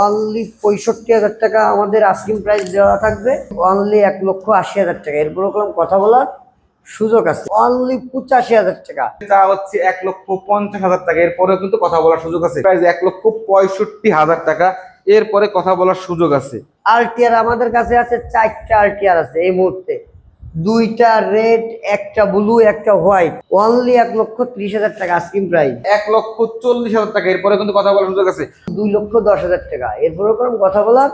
Only 65,000 টাকা আমাদের asking price দেওয়া থাকবে। অনলি 1,80,000 টাকা। এরপর কথা বলার সুযোগ আছে। অনলি 85,000 টাকা। এটা হচ্ছে 1,50,000 টাকা। এরপরে কিন্তু কথা বলার সুযোগ আছে। প্রাইস 1,65,000 টাকা। এরপরে কথা বলার সুযোগ আছে। আরটিআর আমাদের কাছে আছে 4টা আরটিআর আছে এই মুহূর্তে, 2টা রেড, একটা ব্লু, একটা হোয়াইট। অনলি 1,30,000 টাকা আস্কিং প্রাইস। 1,40,000 টাকা। এরপরে কিন্তু কথা বলার সুযোগ আছে। 2,10,000 টাকা। এরপরে কথা বলার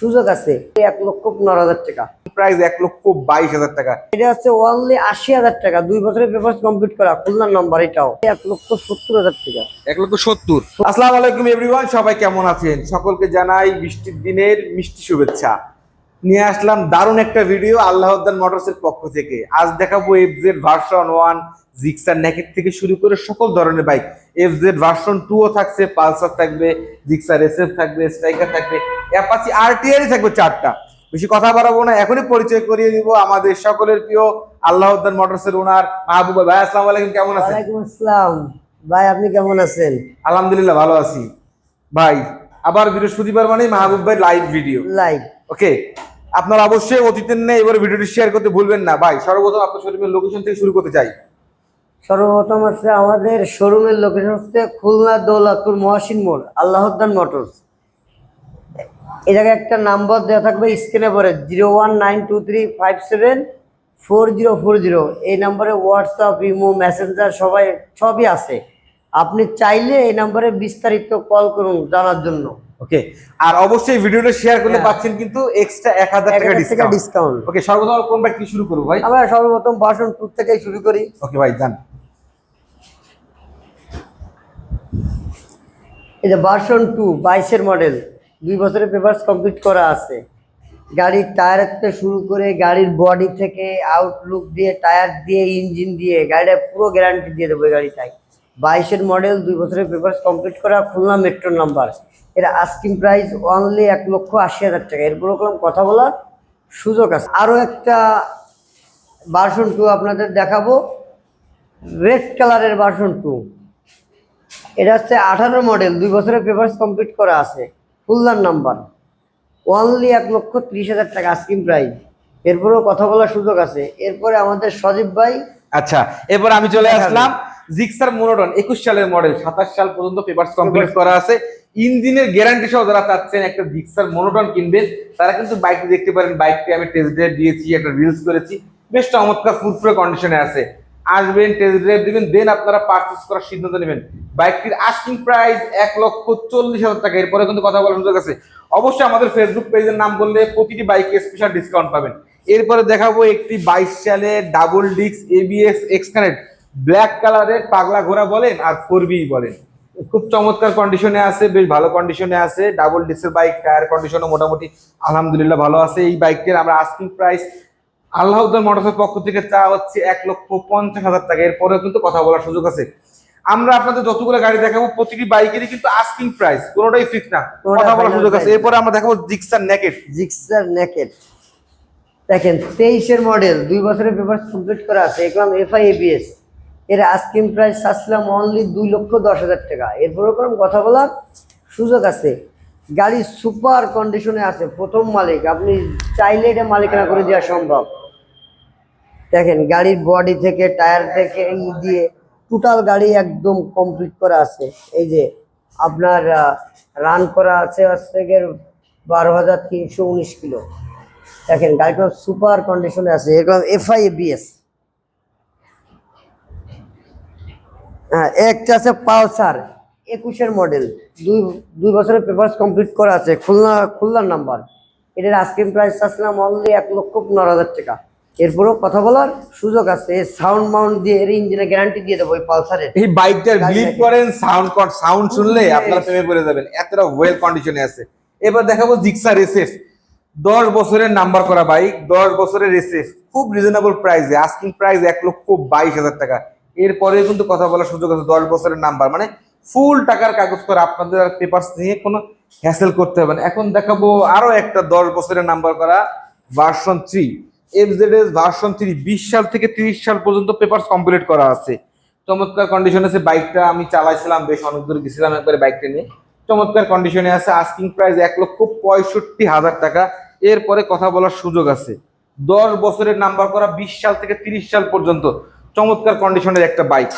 সুযোগ আছে। 1,15,000 টাকা। প্রাইস 1,22,000 টাকা। এটা হচ্ছে অনলি 80,000 টাকা। 2 বছরের পেপার কমপ্লিট করা, খুলনার নাম্বার। এটাও 1,70,000 টাকা। 1,70,000। আসসালামু আলাইকুম এভরিওয়ান, সবাই কেমন আছেন? সকলকে জানাই বৃষ্টির দিনের মিষ্টি শুভেচ্ছা। নিয়ে আসলাম দারুণ একটা ভিডিও আল্লাহদ্দান মোটরস এর পক্ষ থেকে। আজ দেখাবো এফজেড ভার্সন 1, জিক্সার নেকেট থেকে শুরু করে সকল ধরনের বাইক। এফজেড ভার্সন 2 ও থাকছে, পালসার থাকবে, জিক্সার এসএফ থাকবে, স্ট্রাইকার থাকবে, অ্যাপাচি আরটিআরই থাকবে 4টা। বেশি কথা বাড়াবো না, এখনই পরিচয় করিয়ে দিব আমাদের সকলের প্রিয় আল্লাহদ্দান মোটরস এর ওনার মাহবুব ভাই। আসসালামু আলাইকুম, কেমন আছেন? ওয়ালাইকুম আসসালাম ভাই, আপনি কেমন আছেন? আলহামদুলিল্লাহ ভালো আছি ভাই। আবার বৃহস্পতিবার মানে মাহবুব ভাই লাইভ ভিডিও। লাইভ। ওকে, আপনারা অবশ্যই অতীতের নেই এবার ভিডিওটি শেয়ার করতে ভুলবেন না ভাই। সর্বপ্রথম আপনার শোরুমের লোকেশন থেকে শুরু করতে চাই। সর্বপ্রথম হচ্ছে আমাদের শোরুমের লোকেশন হচ্ছে খুলনা দৌলতপুর মহসিন মোড়, আল্লাহদ্দান মোটরস। এই জায়গায় একটা নাম্বার দেওয়া থাকবে স্ক্রিনে পরে, 019235740440। এই নাম্বারে হোয়াটসঅ্যাপ, ইমো, মেসেঞ্জার সবই আছে। আপনি চাইলে এই নাম্বারে বিস্তারিত কল করুন জানার জন্য। ওকে, আর অবশ্যই ভিডিওটা শেয়ার করলে পাচ্ছেন কিন্তু এক্সট্রা 1,000 টাকা ডিসকাউন্ট। ওকে, সর্বপ্রথম কোন বাইক কি শুরু করব ভাই? আমরা সর্বপ্রথম ভার্সন 2 থেকে শুরু করি। ওকে ভাই, যান। এই যে ভার্সন 2 22-এর মডেল, 2 বছরের পেপারস কমপ্লিট করা আছে। গাড়ির টায়ার থেকে শুরু করে গাড়ির বডি থেকে আউটলুক দিয়ে, টায়ার দিয়ে, ইঞ্জিন দিয়ে গাড়িটা পুরো গ্যারান্টি দিয়ে দেবো। এই গাড়িটাই 22-এর মডেল, 2 বছরের পেপারস কমপ্লিট করা, খুলনা মেট্রো নাম্বার। এর আস্কিং প্রাইস অনলি 1,80,000 টাকা। এরপর কথা বলার সুযোগ আছে। আরও একটা ভার্সন 2 আপনাদের দেখাবো, রেড কালারের ভার্সন 2। এটা হচ্ছে 18 মডেল, 2 বছরের পেপারস কমপ্লিট করা আছে, খুলনার নাম্বার। অনলি 1,30,000 টাকা আস্কিং প্রাইস। এরপরেও কথা বলার সুযোগ আছে। এরপরে আমাদের সজীব ভাই। আচ্ছা, এরপর আমি চলে আসলাম জিক্সার মোনোটন 21 সালের মডেল, 27 সাল পর্যন্ত পেপারস কমপ্লিট করা আছে। ইঞ্জিনের গ্যারান্টি সহ যারা চাচ্ছেন একটা জিক্সার মোনোটন কিনবেন, তারা কিন্তু বাইকটি দেখতে পারেন। বাইকটি আমি টেস্ট ড্রাইভ দিয়েছি, একটা রিলস করেছি, বেশ চমৎকার ফুরফুরে কন্ডিশনে আছে। আসবেন, টেস্ট ড্রাইভ দিবেন, দেন আপনারা পারচেজ করার সিদ্ধান্ত নেবেন। বাইকটির আস্কিং প্রাইস 1,40,000 টাকা। এরপরে কিন্তু কথা বলার সুযোগ আছে। অবশ্যই আমাদের ফেসবুক পেজের নাম বললে প্রতিটি বাইকে স্পেশাল ডিসকাউন্ট পাবেন। এরপরে দেখাবো একটি 22 সালের double disc ABS x connect, black কালারের, পাগলা ঘোড়া বলেন আর 4বি বলেন, খুব চমৎকার কন্ডিশনে আছে, বেশ ভালো কন্ডিশনে আছে। ডাবল ডিস্কের বাইক, টায়ার কন্ডিশনও মোটামুটি আলহামদুলিল্লাহ ভালো আছে। এই বাইকটির আমরা আস্কিং প্রাইস আল্লাহদ্দান মোটরসের পক্ষ থেকে চা হচ্ছে 1,50,000 টাকা। এরপরেও কিন্তু কথা বলার সুযোগ আছে। আমরা আপনাদের যতগুলো গাড়ি দেখাবো প্রতিটি বাইকেরই কিন্তু আস্কিং প্রাইস কোনোটাই ফিক্স না, কথা বলার সুযোগ আছে। এরপরে আমরা দেখাবো জিক্সার নেকেট। জিক্সার নেকেট দেখেন, 23-এর মডেল, 2 বছরের পেপার কমপ্লিট করা আছে, এগুলো এফআই এবিএস। এর আস্কিং প্রাইস চাচ্ছিলাম অনলি 2,10,000 টাকা। এরপরে কথা বলার সুযোগ আছে। গাড়ি সুপার কন্ডিশনে আছে, প্রথম মালিক, আপনি চাইলে এটা মালিকানা করে দেওয়া সম্ভব। দেখেন গাড়ির বডি থেকে, টায়ার থেকে দিয়ে টোটাল গাড়ি একদম কমপ্লিট করা আছে। এই যে আপনার রান করা আছে হচ্ছে 12,319 কিলো। দেখেন গাড়িটা সুপার কন্ডিশনে আছে, এরকম এফআই এবিএস। হ্যাঁ, একটা আছে পালসার 21-এর মডেল, 2 বছরের পেপারস কমপ্লিট করা আছে, খুলনার নাম্বার। এটার আস্কিং প্রাইস আসলাম অনলি 1,15,000 টাকা। এরপরও কথা বলার সুযোগ আছে। সাউন্ড মাউন্ট দিয়ে এর ইঞ্জিনের গ্যারান্টি দিয়ে দেবো। এই পালসারের এই বাইকটার বিলিভ করেন, সাউন্ড শুনলে আপনারা প্রেমে পড়ে যাবেন, এতটা ওয়েল কন্ডিশনে আছে। এবার দেখাবো জিক্সার এসএফ, 10 বছরের নাম্বার করা বাইক, 10 বছরের এসএফ, খুব রিজনেবল প্রাইসে, আস্কিং প্রাইস 1,22,000 টাকা। এরপরে কিন্তু কথা বলার সুযোগ আছে। 10 বছরের নাম্বার মানে ফুল টাকার কাগজ করে, আপনাদের আর পেপারস নিয়ে কোনো হ্যাসেল করতে হবে না। এখন দেখাবো আরো একটা 10 বছরের নাম্বার করা ভার্সন 3 এফজেডএস ভার্সন 3, 20 সাল থেকে 30 সাল পর্যন্ত পেপারস কমপ্লিট করা আছে, চমৎকার কন্ডিশন আছে। বাইকটা আমি চালাইছিলাম, বেশ অনেক দূর গেছিলাম একবারে বাইকটা নিয়ে, চমৎকার কন্ডিশনে আছে। আস্কিং প্রাইস 1,65,000 টাকা। এরপরে কথা বলার সুযোগ আছে। 10 বছরের নাম্বার করা, 20 সাল থেকে 30 সাল পর্যন্ত চমৎকার কন্ডিশনের একটা বাইক।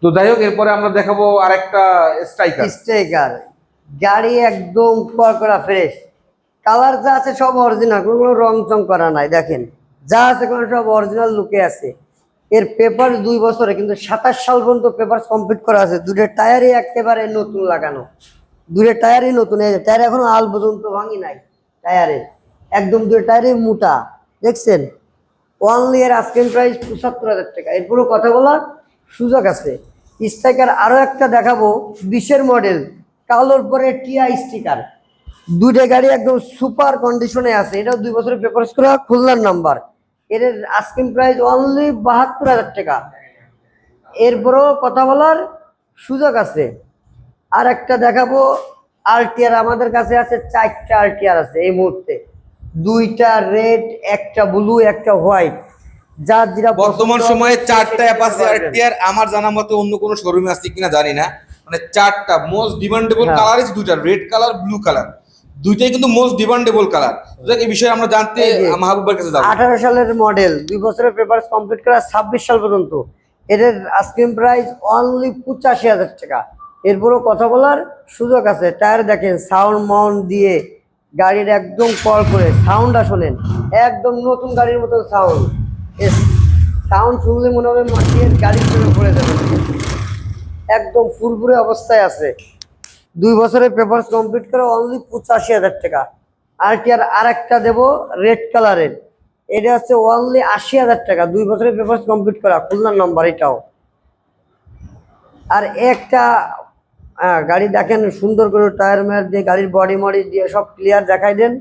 তো যাই হোক, এরপরে আমরা দেখাবো আরেকটা স্ট্রাইকার। স্ট্রাইকার গাড়ি একদম করা ফ্রেশ, কালার যা আছে সব অরিজিনাল, কোনো রং চং করা নাই। দেখেন যা আছে কোনো সব অরিজিনাল লুকে আছে। এর পেপার 2 বছরে, কিন্তু 27 সাল পর্যন্ত পেপার কমপ্লিট করা আছে। দুটো টায়ারই একেবারে নতুন লাগানো, দুটো টায়ারই নতুন। এই টায়ার এখনো আল পর্যন্ত ভাঙি নাই টায়ারের, একদম দুটো টায়ারই মোটা। দেখছেন অনলি এর আস্কিং প্রাইস 75,000 টাকা। এরপরও কথা বলার সুযোগ আছে। স্ট্রাইকার আরো একটা দেখাবো, 20-এর মডেল, কালোর পরে টিআই স্টিকার। দুইটা গাড়ি একদম সুপার কন্ডিশনে আছে। এটাও 2 বছরের পেপারস করা, খুলনার নাম্বার। এর আস্কিং প্রাইস অনলি 72,000 টাকা। এরপরও কথা বলার সুযোগ আছে। আর একটা দেখাবো আরটিআর, আমাদের কাছে আছে 4টা আরটিআর আছে এই মুহূর্তে, 2টা রেড, একটা ব্লু, একটা হোয়াইট। যার যেটা বর্তমান সময়ে 4টা অ্যাপ আছে আরটিআর। আমার জানা মতে অন্য কোনো শোরুমে আছে কিনা জানি না। মানে 4টা মোস্ট ডিমান্ডেবল কালার আছে, 2টা রেড কালার, ব্লু কালার, দুইটাই কিন্তু মোস্ট ডিমান্ডেবল কালার। এই বিষয়ে আমরা জানতে মাহবুবের কাছে যাব। 18 সালের মডেল, 2 বছরের পেপারস কমপ্লিট করা, 26 সাল পর্যন্ত। এর আস্কিং প্রাইস অনলি 85,000 টাকা। এরপরও কথা বলার সুযোগ আছে। টায়ার দেখেন সাউন্ড মাউন্ট দিয়ে গাড়ির একদম করে সাউন্ডটা শোনেন, একদম নতুন গাড়ির মতো সাউন্ড। সাউন্ড শুনলে মনে হবে মাটির গাড়ির জন্য পড়ে যাবে, একদম ফুরফুরে অবস্থায় আছে। 2 বছরের পেপারস কমপ্লিট করে অনলি 85,000 টাকা। আরটিআর আর একটা দেবো রেড কালারের, এটা হচ্ছে অনলি 80,000 টাকা। 2 বছরের পেপারস কমপ্লিট করা, খুলনার নাম্বার এটাও। আর একটা গাড়ি দেখেন সুন্দর করে টায়ার মায়ার দিয়ে, গাড়ির বডি মডি দিয়ে সব ক্লিয়ার দেখাই দেন।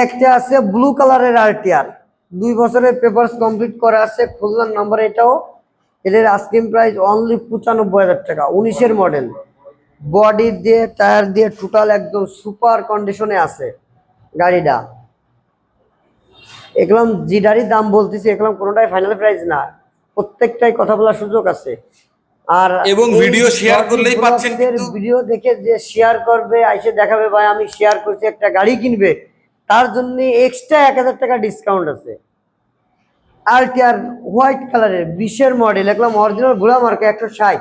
একটা আছে ব্লু কালারের আরটিআর, 2 বছরের পেপারস কমপ্লিট করা আছে, খুলনার নাম্বার এটাও। এদের আস্কিং প্রাইস অনলি 95,000 টাকা। 19-এর মডেল, বডি দিয়ে টায়ার দিয়ে টোটাল একদম সুপার কন্ডিশনে আছে গাড়িটা। এগুলো যেটারই দাম বলতেছি, এগুলো কোনোটাই ফাইনাল প্রাইস না, প্রত্যেকটাই কথা বলার সুযোগ আছে। আর এবং ভিডিও শেয়ার করলেই পাচ্ছেন, কিন্তু ভিডিও দেখে যে শেয়ার করবে, আইসে দেখাবে ভাই আমি শেয়ার করছি, একটা গাড়ি কিনবে, তার জন্য এক্সট্রা 1,000 টাকা ডিসকাউন্ট আছে। আরটিআর হোয়াইট কালারের, 20-এর মডেল, এগুলো অরিজিনাল ঘোড়া মার্কা, 160।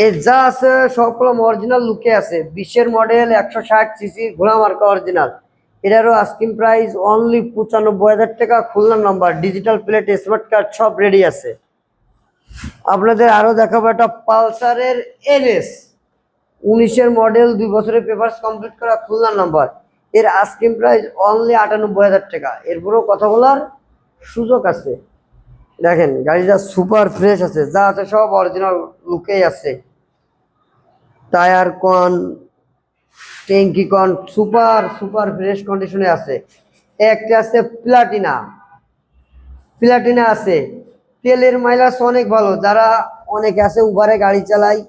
এর যা আছে সবগুলো অরিজিনাল লুকে আছে। 20-এর মডেল, 160 সিসি, ঘোড়া মার্কা অরিজিনাল। এটারও আস্কিং প্রাইস অনলি 95,000 টাকা। খুলনার number, digital plate, smart card সব রেডি আছে। আপনাদের আরো দেখাবো একটা পালসারের এনএস, 19-এর মডেল, 2 বছরের পেপারস কমপ্লিট করা, খুলনার নাম্বার। এর আস্কিং প্রাইস অনলি 98,000 টাকা। এরপরও কথা বলার সুযোগ আছে। দেখেন গাড়িটা সুপার ফ্রেশ আছে, যা আছে সব অরিজিনাল লুকেই আছে। টায়ার কন, ট্যাঙ্কি কন সুপার সুপার ফ্রেশ কন্ডিশনে আছে। একটা আছে প্লাটিনা, প্লাটিনা আছে, তেলের মাইলেজ অনেক ভালো। যারা অনেকে আছে উবারে গাড়ি চালায়,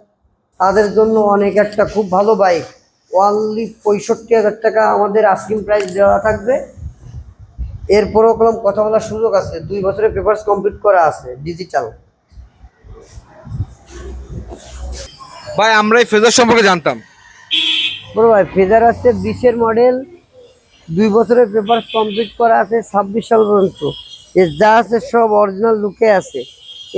তাদের জন্য অনেক একটা খুব ভালো বাইক। অনলি 65,000 টাকা আমাদের আস্কিং প্রাইস দেওয়া থাকবে। এরপরও কলম কথা বলার সুযোগ আছে। 2 বছরের পেপারস কমপ্লিট করা আছে, ডিজিটাল। ভাই আমরা এই ফেজার সম্পর্কে জানতাম। বড় ভাই ফেজার আছে 20-এর মডেল, 2 বছরের পেপারস কমপ্লিট করা আছে, 26 সাল পর্যন্ত। এর যা আছে সব অরিজিনাল লুকে আছে।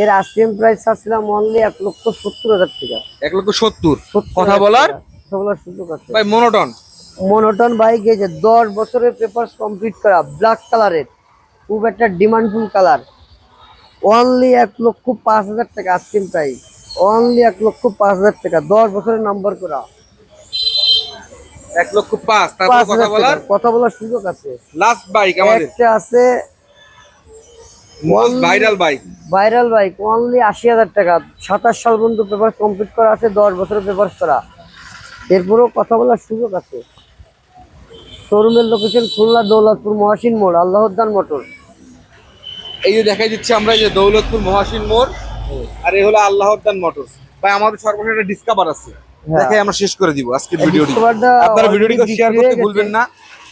এর আস্কিং প্রাইস চাচ্ছিলাম অনলি 1,70,000 টাকা। 1,70,000। কথা বলার সুযোগ আছে ভাই। মনোটন বাইক, এই যে 10 বছরের পেপারস কমপ্লিট করা, ব্ল্যাক কালারের, খুব একটা ডিমান্ডফুল কালার। অনলি 1,05,000 টাকা আস্কিং প্রাইস, অনলি 1,05,000 টাকা। 10 বছরের নাম্বার করা, 1,05,000। তারপর কথা বলার সুযোগ আছে। লাস্ট বাইক আমাদের একটা আছে মোস্ট ভাইরাল বাইক, অনলি 80,000 টাকা। 27 সাল পর্যন্ত পেপার কমপ্লিট করা আছে, 10 বছরের পেপার করা। এরপরেও কথা বলার সুযোগ আছে। শোরুমের লোকেশন খুলনা দৌলতপুর মহাসিন মোড়, আল্লাহদ্দান মোটর। এই যে দেখাই দিচ্ছি আমরা, এই যে দৌলতপুর মহাসিন মোড়, আর এই হলো আল্লাহদ্দান মোটরস। ভাই আমাদের সর্বশেষ একটা ডিসকাভার আছে, দেখাই আমরা শেষ করে দিব আজকের ভিডিওটি। আপনারা ভিডিওটি শেয়ার করতে ভুলবেন না।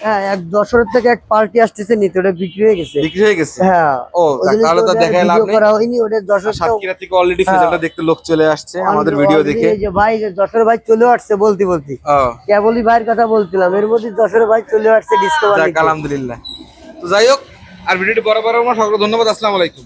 হ্যাঁ, এক যশোরের থেকে এক পার্টি আসতেছে নিতে, ওটা বিক্রি হয়ে গেছে। বিক্রি হয়ে গেছে? হ্যাঁ, ও ওই জন্য তাহলে তো ওটা দেখাই লাভ ভিডিও নেই। করা হয়নি, ওটা যশোর সাতক্ষীরা থেকে অলরেডি ফেজালটা দেখতে লোক চলে আসছে আমাদের ভিডিও দেখে। এই যে ভাই, যে যশোর ভাই চলে আসছে বলতে ও কেবলই ভাইয়ের কথা বলছিলাম, এর মধ্যে যশোর ভাই চলে আসছে ডিসকভার যাক, আলহামদুলিল্লাহ। তো যাই হোক, আর ভিডিওটি বড় বড় সকলকে ধন্যবাদ। আসসালামু আলাইকুম।